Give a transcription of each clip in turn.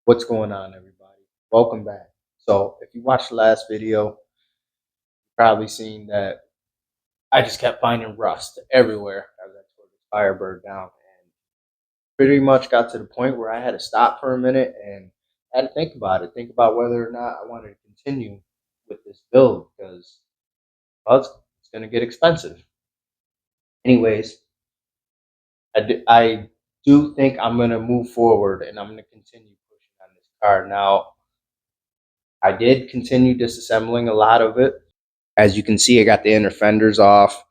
What's going on, everybody? Welcome back. So, if you watched the last video, you've probably seen that I just kept finding rust everywhere as I tore this firebird down, and pretty much got to the point where I had to stop for a minute and had to think about whether or not I wanted to continue with this build because well, it's going to get expensive. Anyways, I do think I'm going to move forward and I'm going to continue pushing on this car. Now, I did continue disassembling a lot of it. As you can see, I got the inner fenders off.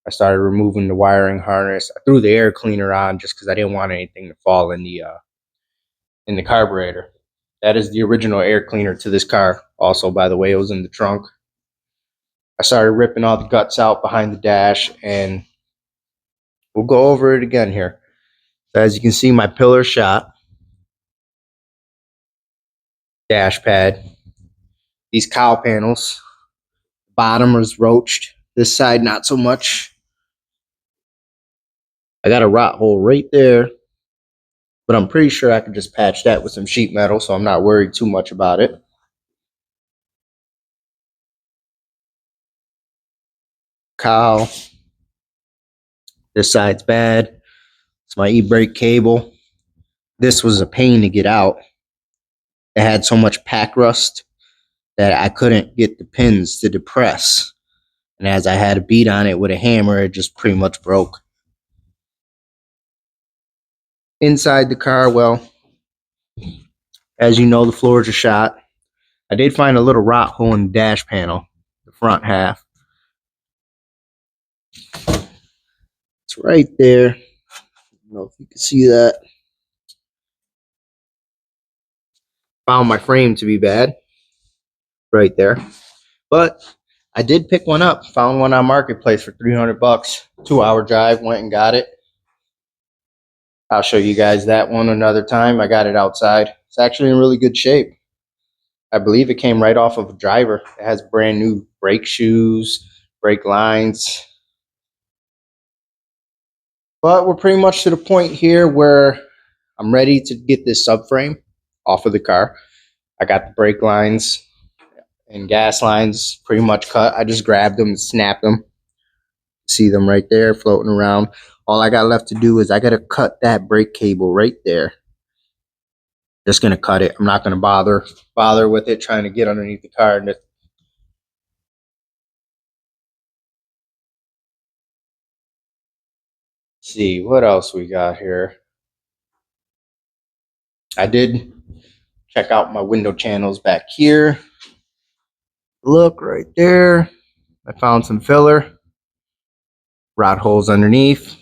I started removing the wiring harness. I threw the air cleaner on just because I didn't want anything to fall in the carburetor. That is the original air cleaner to this car. Also, by the way, it was in the trunk. I started ripping all the guts out behind the dash, and we'll go over it again here. So as you can see, my pillar shot, dash pad, these cowl panels, bottom is roached. This side, not so much. I got a rot hole right there, but I'm pretty sure I could just patch that with some sheet metal, so I'm not worried too much about it. Cowl. This side's bad. It's my e-brake cable. This was a pain to get out. It had so much pack rust that I couldn't get the pins to depress. And as I had to beat on it with a hammer, it just pretty much broke. Inside the car, well, as you know, the floors are shot. I did find a little rot hole in the dash panel, the front half. It's right there. I don't know if you can see that. Found my frame to be bad. Right there. But I did pick one up. Found one on Marketplace for 300 bucks. 2-hour drive. Went and got it. I'll show you guys that one another time. I got it outside. It's actually in really good shape. I believe it came right off of a driver. It has brand new brake shoes, brake lines. But we're pretty much to the point here where I'm ready to get this subframe off of the car. I got the brake lines and gas lines pretty much cut. I just grabbed them and snapped them. See them right there floating around. All I got left to do is I got to cut that brake cable right there. Just going to cut it. I'm not going to bother with it trying to get underneath the car. And see what else we got here. I did check out my window channels back here. Look right there. I found some filler. Rot holes underneath.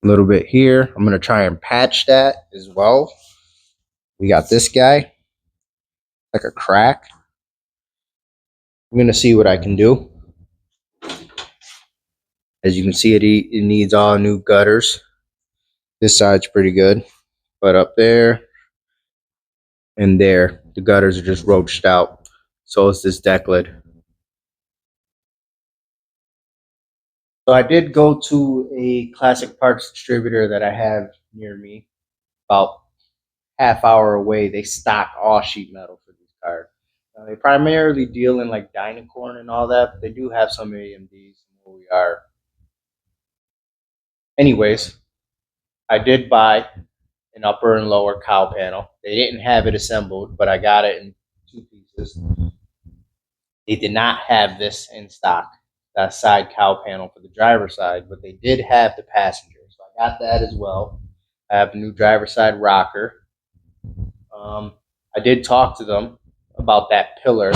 A little bit here. I'm going to try and patch that as well. We got this guy. Like a crack. I'm going to see what I can do. As you can see, it needs all new gutters. This side's pretty good. But up there and there, the gutters are just roached out. So is this deck lid. So I did go to a classic parts distributor that I have near me, about half-hour away. They stock all sheet metal for these cars. They primarily deal in like Dynacorn and all that, but they do have some AMDs where we are. Anyways, I did buy an upper and lower cowl panel. They didn't have it assembled, but I got it in 2 pieces. They did not have this in stock, that side cowl panel for the driver's side, but they did have the passenger. So I got that as well. I have a new driver's side rocker. I did talk to them about that pillar.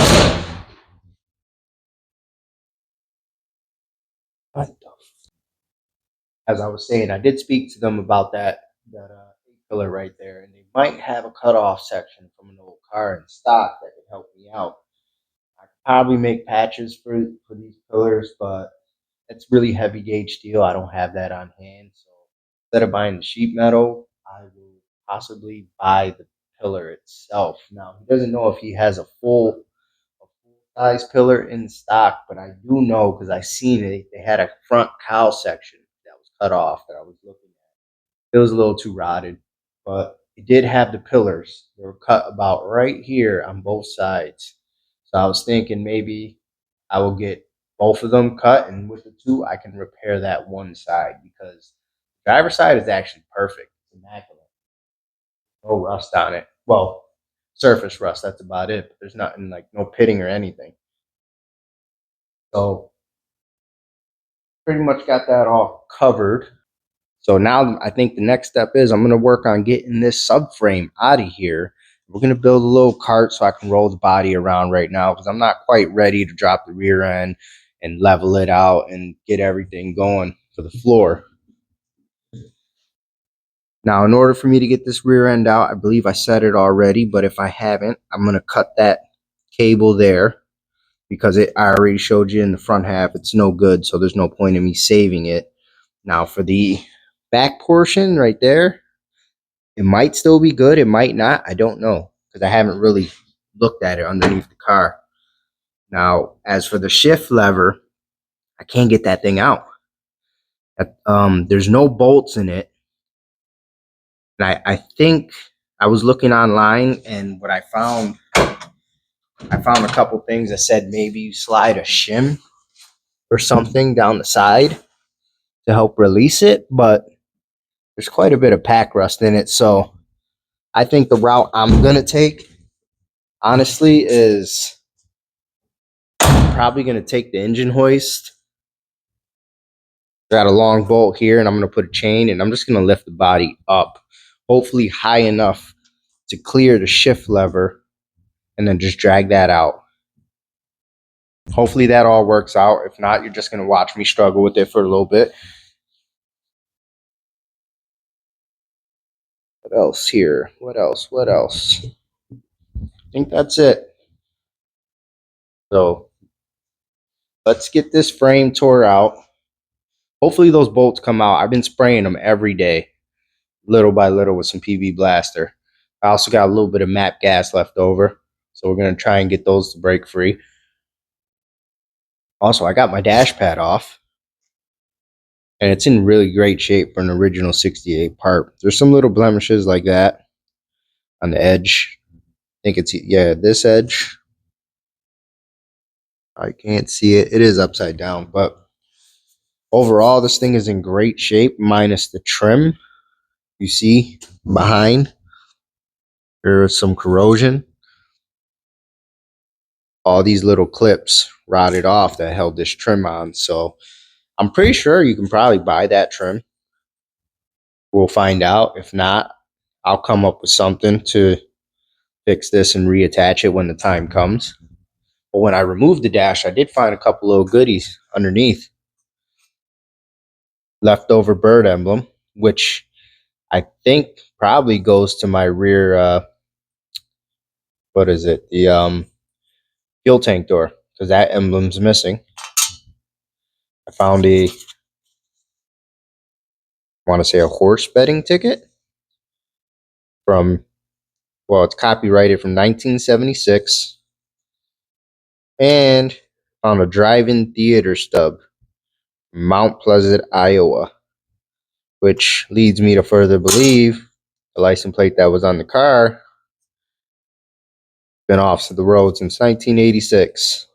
As I was saying, I did speak to them about that pillar right there, and they might have a cutoff section from an old car in stock that could help me out. I could probably make patches for these pillars, but it's really heavy gauge steel. I don't have that on hand, so instead of buying the sheet metal, I will possibly buy the pillar itself. Now he doesn't know if he has a full size pillar in stock, but I do know because I seen it. They had a front cowl section that was cut off that I was looking at. It was a little too rotted, but it did have the pillars. They were cut about right here on both sides. So I was thinking maybe I will get both of them cut, and with the two, I can repair that one side because the driver's side is actually perfect. It's immaculate. No rust on it. Well, surface rust, that's about it. But there's nothing like no pitting or anything. So pretty much got that all covered. So now I think the next step is I'm going to work on getting this subframe out of here. We're going to build a little cart so I can roll the body around right now because I'm not quite ready to drop the rear end and level it out and get everything going for the floor. Now, in order for me to get this rear end out, I believe I said it already, but if I haven't, I'm going to cut that cable there because I already showed you in the front half it's no good, so there's no point in me saving it. Now, for the back portion right there, it might still be good. It might not. I don't know because I haven't really looked at it underneath the car. Now, as for the shift lever, I can't get that thing out. There's no bolts in it. And I think I was looking online, and what I found a couple things that said maybe you slide a shim or something down the side to help release it, but there's quite a bit of pack rust in it. So I think the route I'm going to take, honestly, is probably going to take the engine hoist. Got a long bolt here, and I'm going to put a chain, and I'm just going to lift the body up, hopefully high enough to clear the shift lever, and then just drag that out. Hopefully that all works out. If not, you're just going to watch me struggle with it for a little bit. What else here? What else? I think that's it. So let's get this frame tore out. Hopefully those bolts come out. I've been spraying them every day, little by little, with some PB Blaster. I also got a little bit of MAP gas left over, so we're going to try and get those to break free. Also, I got my dash pad off, and it's in really great shape for an original 68 part. There's some little blemishes like that on the edge. I think it's, yeah, this edge. I can't see it. It is upside down, but overall, this thing is in great shape, minus the trim. You see behind, there is some corrosion. All these little clips rotted off that held this trim on. So I'm pretty sure you can probably buy that trim. We'll find out. If not, I'll come up with something to fix this and reattach it when the time comes. But when I removed the dash, I did find a couple little goodies underneath. Leftover bird emblem, which I think probably goes to my rear, what is it? The fuel tank door, because that emblem's missing. I found I want to say a horse betting ticket from, well, it's copyrighted from 1976. And found a drive-in theater stub, Mount Pleasant, Iowa, which leads me to further believe the license plate that was on the car been off the road since 1986.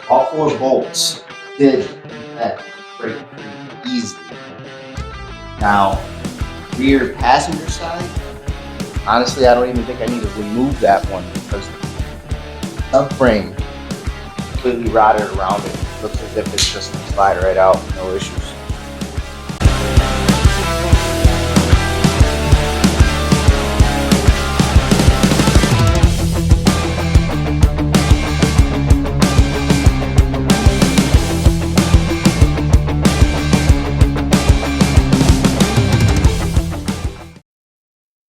All four bolts did that break free easily. Now, rear passenger side, honestly, I don't even think I need to remove that one because the subframe completely rotted around it. Looks as if it's just going to slide right out, no issues.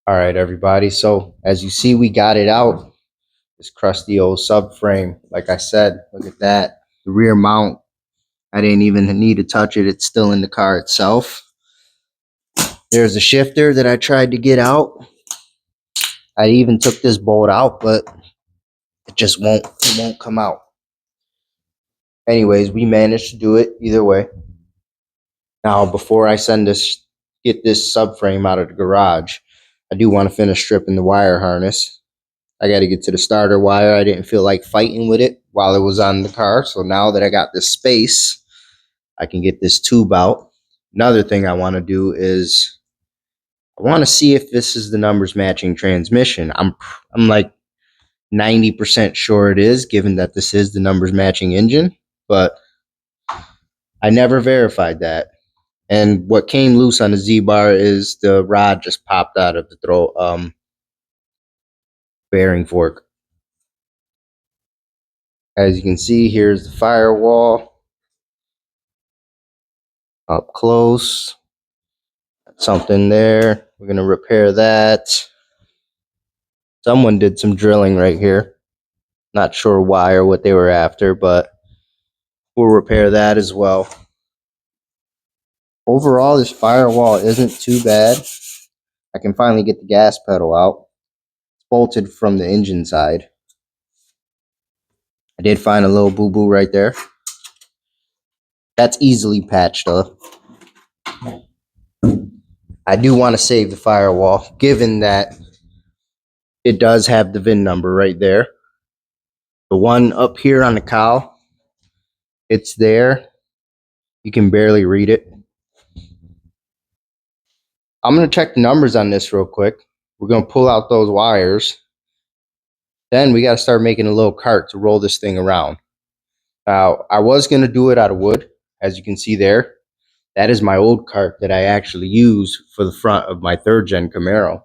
All right, everybody. So as you see, we got it out. This crusty old subframe. Like I said, look at that. The rear mount, I didn't even need to touch it. It's still in the car itself. There's a shifter that I tried to get out. I even took this bolt out, but it just won't come out. Anyways, we managed to do it either way. Now, before I get this subframe out of the garage, I do want to finish stripping the wire harness. I got to get to the starter wire. I didn't feel like fighting with it while it was on the car. So now that I got this space, I can get this tube out. Another thing I want to do is I want to see if this is the numbers matching transmission. I'm like 90% sure it is, given that this is the numbers matching engine, but I never verified that. And what came loose on the Z-bar is the rod just popped out of the bearing fork. As you can see, here's the firewall up close. Something there. We're going to repair that. Someone did some drilling right here. Not sure why or what they were after, but we'll repair that as well. Overall, this firewall isn't too bad. I can finally get the gas pedal out. It's bolted from the engine side. I did find a little boo-boo right there. That's easily patched up. I do want to save the firewall, given that it does have the VIN number right there. The one up here on the cowl, it's there. You can barely read it. I'm going to check the numbers on this real quick. We're going to pull out those wires. Then we got to start making a little cart to roll this thing around. Now, I was going to do it out of wood, as you can see there. That is my old cart that I actually use for the front of my 3rd gen Camaro.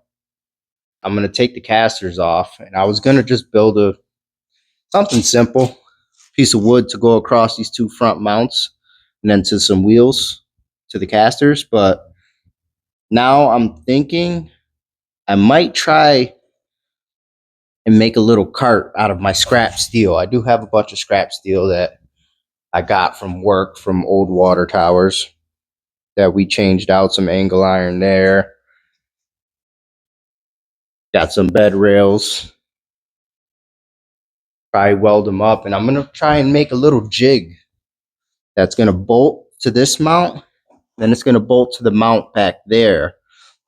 I'm going to take the casters off, and I was going to just build something simple, piece of wood to go across these 2 front mounts, and then to some wheels to the casters. But now I'm thinking I might try and make a little cart out of my scrap steel. I do have a bunch of scrap steel that I got from work, from old water towers, that we changed out some angle iron there. Got some bed rails. Probably weld them up, and I'm going to try and make a little jig that's going to bolt to this mount. Then it's going to bolt to the mount back there.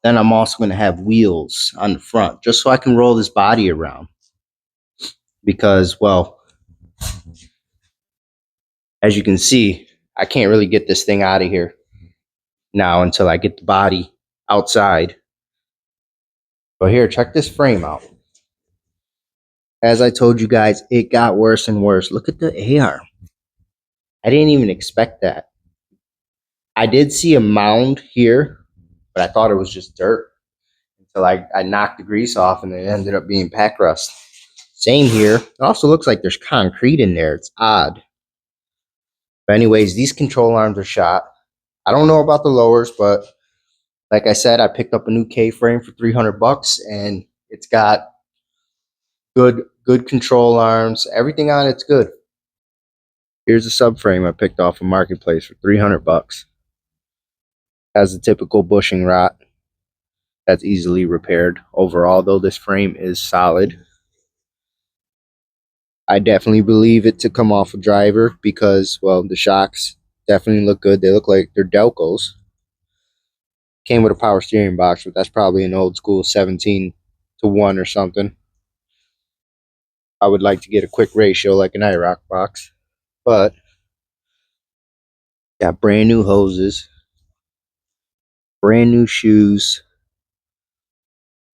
Then I'm also going to have wheels on the front, just so I can roll this body around. Because, well, as you can see, I can't really get this thing out of here now until I get the body outside. But here, check this frame out. As I told you guys, it got worse and worse. Look at the A-arm. I didn't even expect that. I did see a mound here, but I thought it was just dirt until I knocked the grease off, and it ended up being pack rust. Same here. It also looks like there's concrete in there. It's odd. But anyways, these control arms are shot. I don't know about the lowers, but like I said, I picked up a new K-frame for $300, and it's got good control arms. Everything on it's good. Here's a subframe I picked off a marketplace for $300. Has a typical bushing rot that's easily repaired. Overall, though, this frame is solid. I definitely believe it to come off a driver because, well, the shocks definitely look good. They look like they're Delcos. Came with a power steering box, but that's probably an old school 17-1 or something. I would like to get a quick ratio like an IROC box, but got brand new hoses, brand new shoes.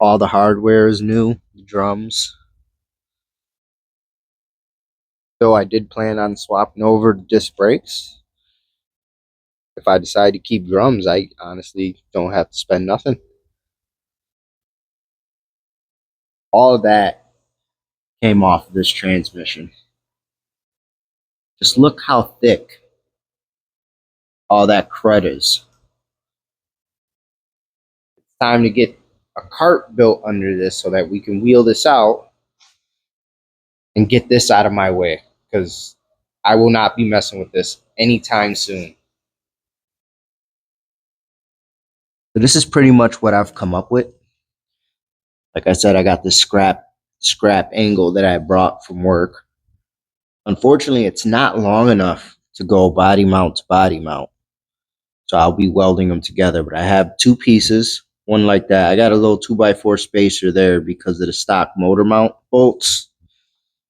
All the hardware is new, the drums. Though I did plan on swapping over to disc brakes. If I decide to keep drums, I honestly don't have to spend nothing. All of that came off of this transmission. Just look how thick all that crud is. It's time to get a cart built under this so that we can wheel this out and get this out of my way, because I will not be messing with this anytime soon. So this is pretty much what I've come up with. Like I said, I got this scrap angle that I brought from work. Unfortunately, it's not long enough to go body mount to body mount. So I'll be welding them together, but I have two pieces, one like that. I got a little 2x4 spacer there because of the stock motor mount bolts,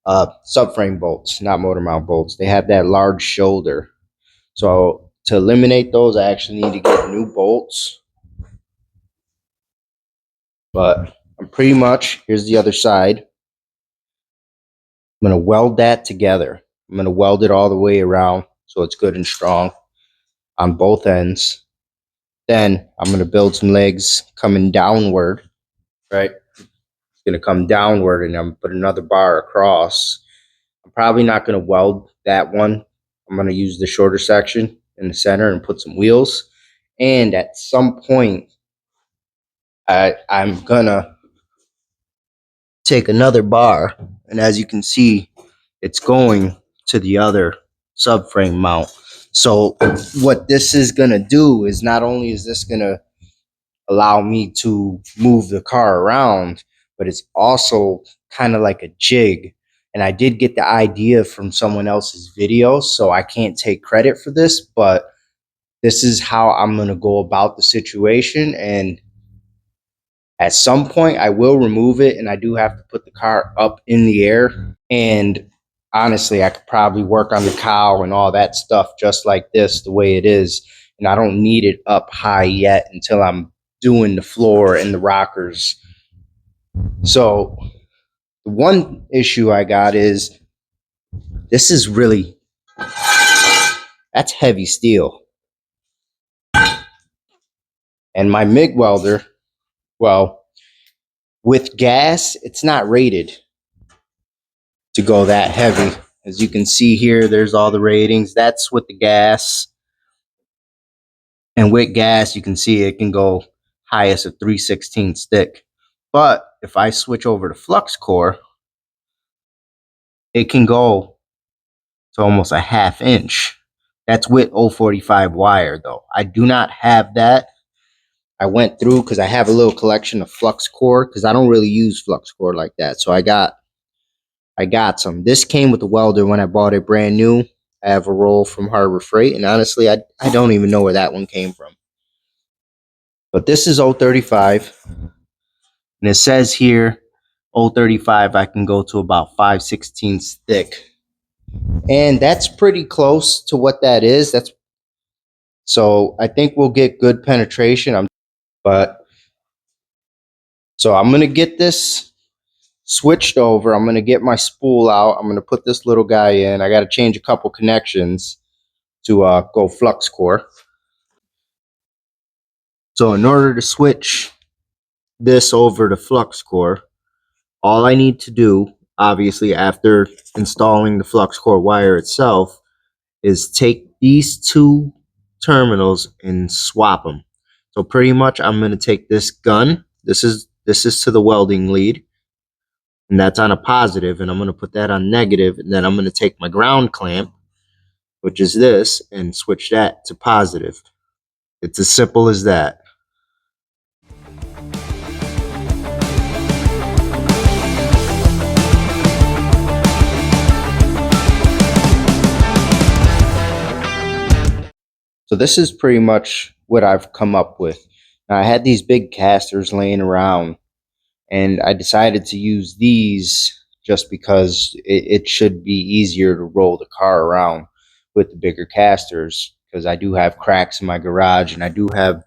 subframe bolts, not motor mount bolts. They have that large shoulder. So to eliminate those, I actually need to get new bolts. But I'm pretty much, here's the other side. I'm going to weld that together. I'm going to weld it all the way around so it's good and strong on both ends. Then I'm going to build some legs coming downward, right? It's going to come downward and I'm going to put another bar across. I'm probably not going to weld that one. I'm going to use the shorter section in the center and put some wheels. And at some point, I'm going to take another bar. And as you can see, it's going to the other subframe mount. So what this is going to do is not only is this going to allow me to move the car around, but it's also kind of like a jig. And I did get the idea from someone else's video, so I can't take credit for this, but this is how I'm going to go about the situation. And at some point, I will remove it, and I do have to put the car up in the air. And honestly, I could probably work on the cowl and all that stuff just like this, the way it is. And I don't need it up high yet until I'm doing the floor and the rockers. So the one issue I got is this is really, that's heavy steel. And my MIG welder, well, with gas, it's not rated to go that heavy. As you can see here, there's all the ratings. That's with the gas. And with gas, you can see it can go highest of 3/16 stick. But if I switch over to flux core, it can go to almost a 1/2 inch. That's with 045 wire though. I do not have that. I went through because I have a little collection of flux core because I don't really use flux core like that. So I got some. This came with the welder when I bought it brand new. I have a roll from Harbor Freight, and honestly, I don't even know where that one came from. But this is 035. And it says here, 035, I can go to about 5/16 thick. And that's pretty close to what that is. So I think we'll get good penetration. So I'm going to get this switched over. I'm going to get my spool out. I'm going to put this little guy in. I got to change a couple connections to go flux core. So in order to switch this over to flux core, all I need to do, obviously after installing the flux core wire itself, is take these two terminals and swap them. So pretty much I'm going to take this gun. This is to the welding lead, and that's on a positive, and I'm going to put that on negative, and then I'm going to take my ground clamp, which is this, and switch that to positive. It's as simple as that. So this is pretty much what I've come up with. Now, I had these big casters laying around, and I decided to use these just because it should be easier to roll the car around with the bigger casters, because I do have cracks in my garage, and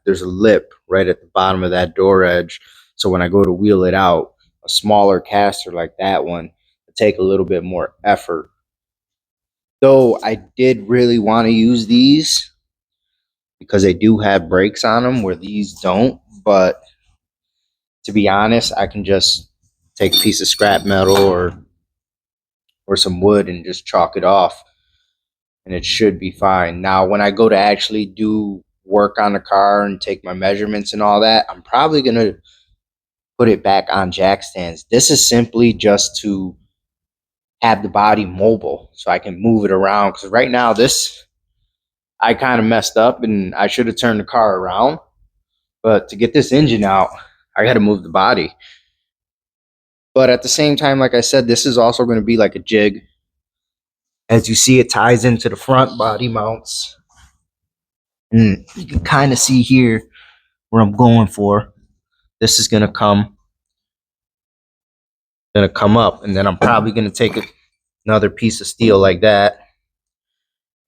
there's a lip right at the bottom of that door edge. So when I go to wheel it out, a smaller caster like that one will take a little bit more effort. Though I did really want to use these because they do have brakes on them where these don't. But to be honest, I can just take a piece of scrap metal or some wood and just chalk it off, and it should be fine. Now, when I go to actually do work on the car and take my measurements and all that, I'm probably going to put it back on jack stands. This is simply just to have the body mobile so I can move it around, because right now I kind of messed up and I should have turned the car around. But to get this engine out, I got to move the body. But at the same time, like I said, this is also going to be like a jig. As you see, it ties into the front body mounts. And you can kind of see here where I'm going for. This is gonna come up, and then I'm probably gonna take another piece of steel like that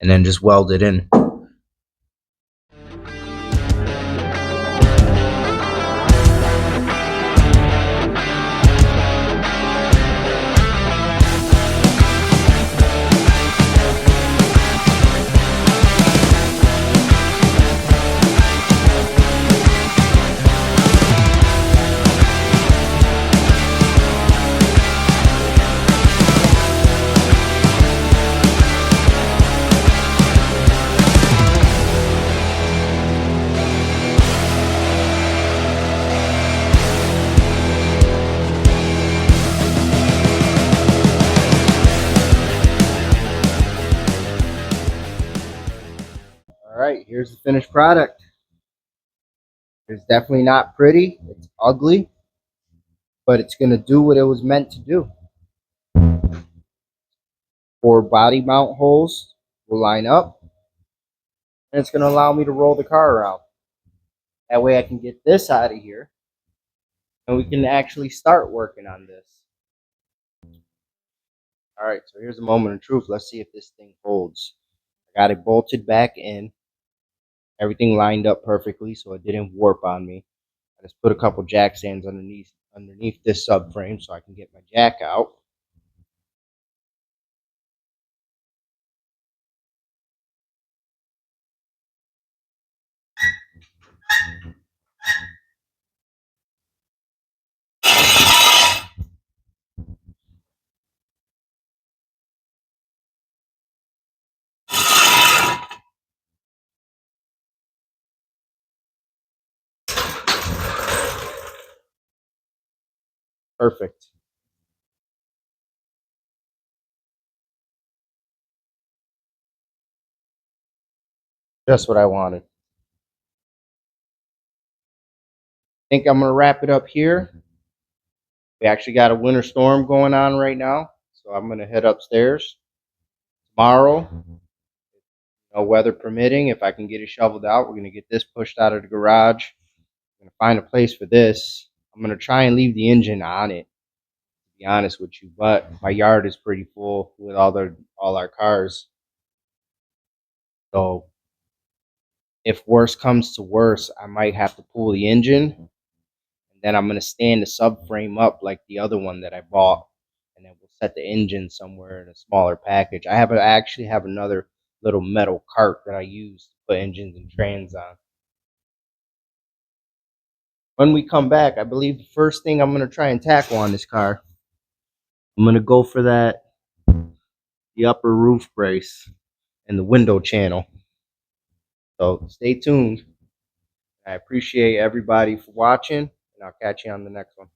and then just weld it in. All right, here's the finished product. It's definitely not pretty. It's ugly, but it's going to do what it was meant to do. 4 body mount holes will line up, and it's going to allow me to roll the car around. That way I can get this out of here, and we can actually start working on this. All right, so here's a moment of truth. Let's see if this thing holds. I got it bolted back in. Everything lined up perfectly so it didn't warp on me. I just put a couple jack stands underneath this subframe so I can get my jack out. Perfect. Just what I wanted. I think I'm going to wrap it up here. We actually got a winter storm going on right now, so I'm going to head upstairs. Tomorrow, weather permitting, if I can get it shoveled out, we're going to get this pushed out of the garage. I'm going to find a place for this. I'm going to try and leave the engine on it, to be honest with you, but my yard is pretty full with all our cars. So if worse comes to worse, I might have to pull the engine, and then I'm going to stand the subframe up like the other one that I bought, and then we'll set the engine somewhere in a smaller package. I actually have another little metal cart that I use to put engines and trans on. When we come back, I believe the first thing I'm going to try and tackle on this car, I'm going to go for the upper roof brace and the window channel. So stay tuned. I appreciate everybody for watching, and I'll catch you on the next one.